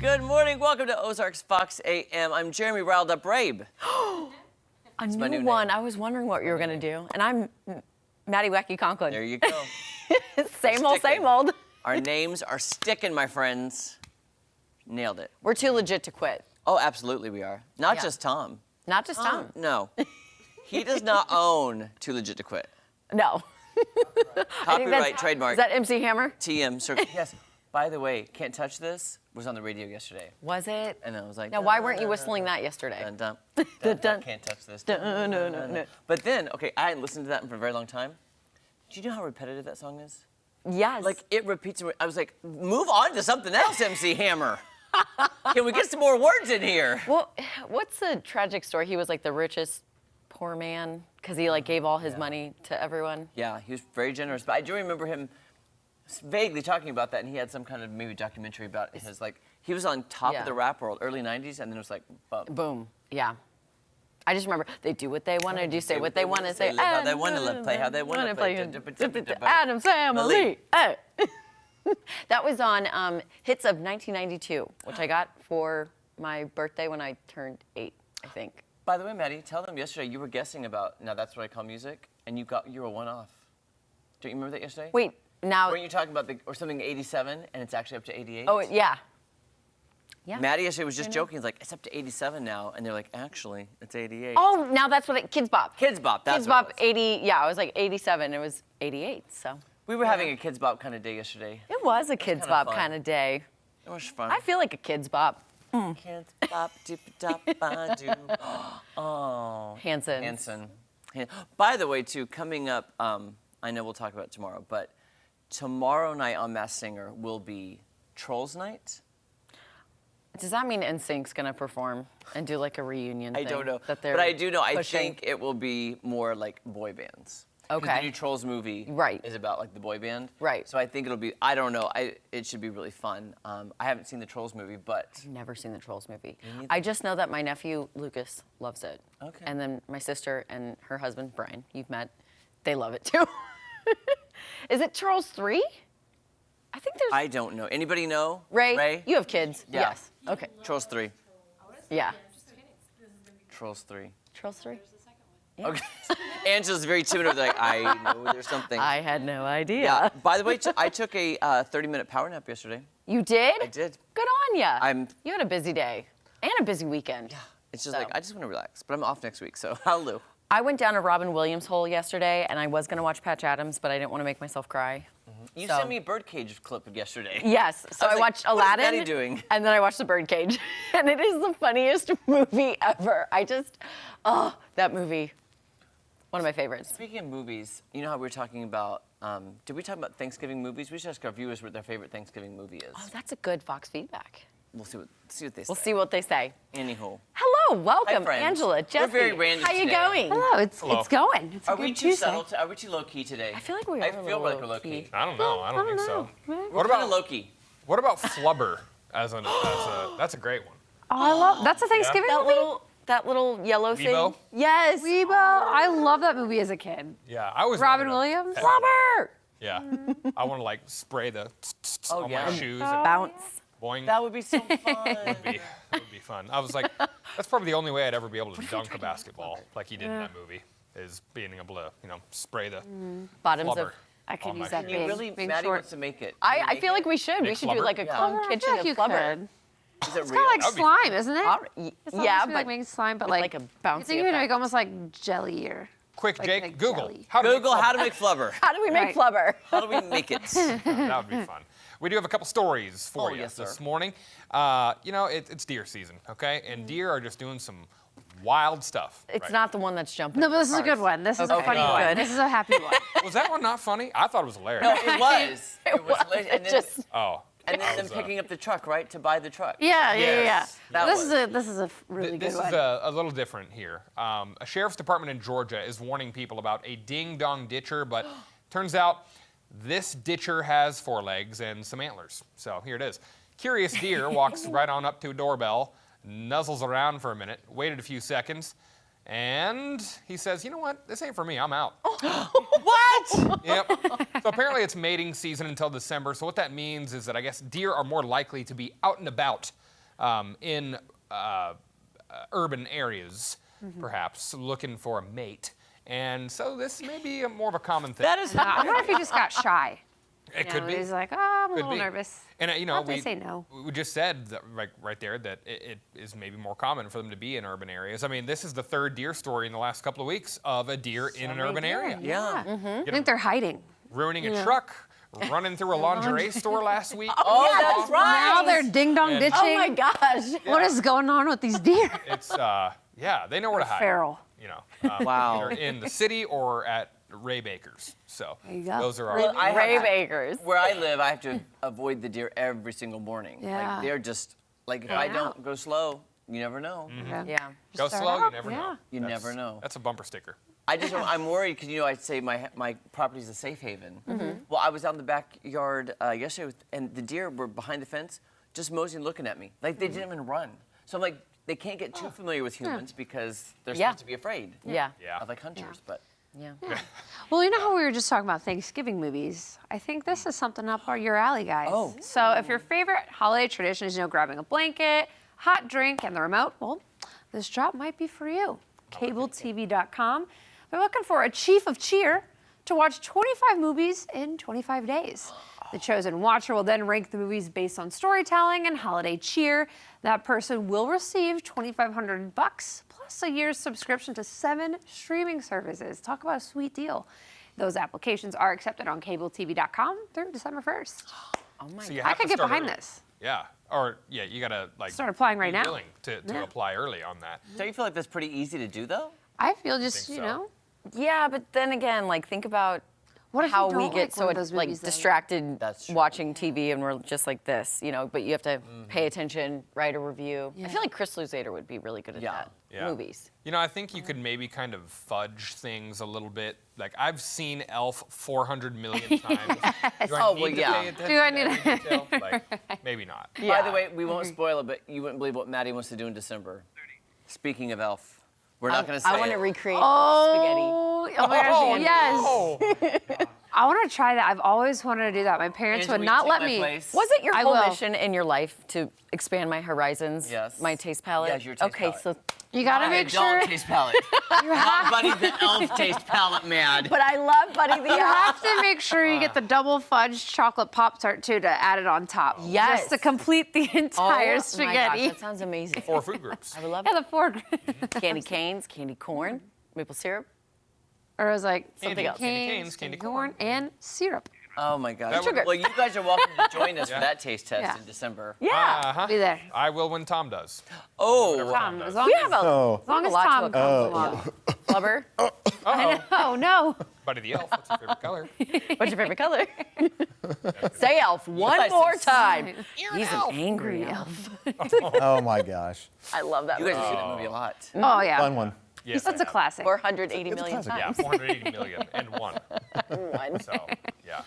Good morning. Welcome to Ozarks Fox AM. I'm Jeremy Riled Up Rabe. A new one. I was wondering what you were going to do. And I'm Maddie Wacky Conklin. There you go. Same old, same old. Our names are sticking, my friends. Nailed it. We're too legit to quit. Oh, absolutely we are. Not just Tom. Not just Tom. No. He does not own Too Legit to Quit. No. Copyright, trademark. Is that MC Hammer? TM. Circle. Yes. By the way, Can't Touch This was on the radio yesterday. Was it? And I was like, now, why weren't you whistling that yesterday? Dun, dun, dun, dun, can't touch this. Dun, dun, dun, dun, dun. But then, okay, I hadn't listened to that for a very long time. Do you know how repetitive that song is? Yes. Like, it repeats. I was like, move on to something else, MC Hammer. Can we get some more words in here? Well, what's the tragic story? He was like the richest poor man because he like gave all his money to everyone. Yeah, he was very generous. But I do remember him vaguely talking about that, and he had some kind of maybe documentary about his, like, he was on top of the rap world, early 90s, and then it was like, boom. Boom, yeah. I just remember, they do what they want to do, say what they want to say. Live how they want to live, play how they want to play. Adam's Family. Hey. That was on Hits of 1992, which I got for my birthday when I turned 8, I think. By the way, Maddie, tell them yesterday you were guessing about Now That's What I Call Music, and you were one off. Don't you remember that yesterday? Wait, now. Weren't you talking about or something 87, and it's actually up to 88? Oh, yeah. Yeah. Maddie yesterday was just joking. He's like, it's up to 87 now, and they're like, actually, it's 88. Oh, now that's what Kids Bop. Kids Bop, that's Kids what Bop, it was. 80, yeah, I was like 87, it was 88, so. We were having a Kids Bop kind of day yesterday. It was a Kids Bop kind of day. It was fun. I feel like a Kids Bop. Kids Bop, dip-a-dop-ba-doo. Oh. Hanson. By the way, too, coming up, I know we'll talk about it tomorrow, but tomorrow night on Masked Singer will be Trolls Night. Does that mean NSYNC's gonna perform and do like a reunion thing? I don't know, but I do know, pushing? I think it will be more like boy bands. Okay. The new Trolls movie is about like the boy band. Right. So I think it'll be, I don't know, it should be really fun. I haven't seen the Trolls movie, but. I've never seen the Trolls movie. I just know that my nephew, Lucas, loves it. Okay. And then my sister and her husband, Brian, you've met, they love it too. Is it Trolls 3? I think there's. I don't know. Anybody know? Ray? You have kids. Yeah. Yes. Okay. Trolls 3. Yeah. Trolls 3. Trolls 3? Yeah. Okay. Angela's very timid over there, like, I know there's something. I had no idea. Yeah. By the way, I took a 30-minute power nap yesterday. You did? I did. Good on ya. You had a busy day and a busy weekend. Yeah. It's just like, I just want to relax, but I'm off next week, so hallelujah. I went down a Robin Williams hole yesterday, and I was going to watch Patch Adams, but I didn't want to make myself cry. You sent me a birdcage clip yesterday. Yes, so I watched Aladdin, what is Maddie doing? And then I watched The Birdcage, and it is the funniest movie ever. That movie, one of my favorites. Speaking of movies, you know how we were talking about, did we talk about Thanksgiving movies? We should ask our viewers what their favorite Thanksgiving movie is. Oh, that's a good Fox feedback. We'll see what they say. We'll see what they say. Anyhow. Hello, welcome, Hi, friends. Angela, Jesse. We're very random How you today. going? Hello, it's going. It's Are we too subtle? Are we too low-key today? I feel like we are I feel like we're low-key. I don't know. I don't think so. What about low-key? What about Flubber as a that's a great one. Oh, I love that's a Thanksgiving movie. That little yellow Weebo? thing. Yes. Weebo. I love that movie as a kid. Yeah, I was Robin Williams. Flubber. Yeah, I want to like spray the on my shoes and Bounce. boing. That would be so fun. That would be fun. I was like, that's probably the only way I'd ever be able to dunk a basketball like he did in that movie, is being able to, spray the Bottoms flubber of. I could on use my that shoes. You really, big Maddie short. wants to make it. I feel like we should. We Big should do flubber? like a Yeah. clone I kitchen feel like of you flubber. could. Is it It's real? kind of like That'd be slime, isn't it? Yeah, It's almost but like making slime, but like a bouncy It's even like effect. almost like jelly or. Quick, Like- Jake, like Google. jelly. How to make Google how to flubber. make flubber. How do we make Right. flubber? How do we make it? That would be fun. We do have a couple stories for you yes, this sir. morning. It's deer season, okay? And deer are just doing some wild stuff. It's right not the one that's jumping. No, but this is a cars. good one. This is a Okay. funny No. one. This is a happy one. Was that one not funny? I thought it was hilarious. No, it was. It was. hilarious. And then, Just Oh. and then I them was, picking up the truck, right, to buy the truck. Yeah. Yes. That This was. is a really This good is one. a little different here. A sheriff's department in Georgia is warning people about a ding-dong ditcher, but turns out this ditcher has 4 legs and some antlers. So here it is. Curious deer walks right on up to a doorbell, nuzzles around for a minute, waited a few seconds, and he says, you know what, this ain't for me, I'm out. What? Yep. So apparently it's mating season until December. So what that means is that I guess deer are more likely to be out and about in urban areas, perhaps looking for a mate. And so this may be more of a common thing. That is I wonder if he just got shy. It could be. He's like, oh, I'm a Could little be. nervous. And How'd they say no? we just said that, right there that it is maybe more common for them to be in urban areas. I mean, this is the third deer story in the last couple of weeks of a deer in an urban area. Yeah. I think they're hiding. Ruining a truck, running through a lingerie store last week. Oh, yeah, that's that's right. Now they're ding-dong And- ditching. Oh my gosh. What is going on with these deer? It's yeah, they know where to hide. Feral. You know, Wow. either in the city or at Ray Baker's. So There you go. those are our. Well, I Ray have- Bakers. Where I live, I have to avoid the deer every single morning. Yeah. Like they're just like if Yeah. I don't go slow, you never know. Yeah. Go Start slow, you out, never yeah. know. You never know. That's a bumper sticker. I just I'm worried because I'd say my property's a safe haven. Well, I was out in the backyard yesterday and the deer were behind the fence, just moseying, looking at me like they didn't even run. So I'm like, they can't get too familiar with humans because they're Yeah. supposed to be afraid Yeah. Yeah. of like hunters. But Yeah. Well, you know how we were just talking about Thanksgiving movies? I think this is something up your alley, guys. Oh. So if your favorite holiday tradition is, grabbing a blanket, hot drink, and the remote, well, this drop might be for you. CableTV.com. They're looking for a chief of cheer to watch 25 movies in 25 days. The chosen watcher will then rank the movies based on storytelling and holiday cheer. That person will receive $2,500 plus a year's subscription to 7 streaming services. Talk about a sweet deal. Those applications are accepted on CableTV.com through December 1st. Oh my So you god. I have could to get start behind early. this. Yeah. Or yeah, you gotta like Start applying right be now. willing to apply early on that. don't you feel like that's pretty easy to do though? I feel just, think so. Yeah, but then again, like think about What if how you we don't get like so one of those like movies, though? distracted That's true. watching TV and we're just like this, but you have to pay attention, write a review. I feel like Chris Luzader would be really good at Yeah. that. Yeah. Movies. I think you could maybe kind of fudge things a little bit. Like I've seen Elf 400 million times. Do I Oh, need well, to yeah. pay attention Do I to need every detail? Like, maybe not. By the way, we won't spoil it, but you wouldn't believe what Maddie wants to do in December. Speaking of Elf, we're not going to say I want to it. recreate Oh my gosh, yes. Oh, I want to try that. I've always wanted to do that. My parents Angela, would will you not take let my me. place? Was it your I whole will. mission in your life to expand my horizons? Yes. My taste palette? Yes, your taste okay, palette. so You got to My make adult sure. taste palette. Not Buddy the Elf taste palette mad. but I love Buddy the You Elf. have to make sure you get the double fudge chocolate Pop-Tart too to add it on top. Yes. Just to complete the Oh entire my spaghetti. gosh, that sounds amazing. 4 food groups. I would love Yeah, it. the 4. Candy canes, candy corn, maple syrup. Or it was like Something else. Candy canes, candy corn, and syrup. Oh my gosh. That would- Well, you guys are welcome to join us Yeah. for that taste test Yeah. in December. Yeah. Uh-huh. Be there. I will when Tom does. Oh, Tom, does. as long We as, have a Oh. as, long as lot to Tom look comes along. flubber. Oh no. Buddy the Elf, what's your favorite color? What's your favorite color? Say elf one guys more are time. He's an angry elf. Oh my gosh. I love that you guys movie. have seen that movie a lot. Oh yeah. Fun one. Yes, That's I a have. classic. 480 million classic. Yeah, times. 480 million and one. One. So, yeah.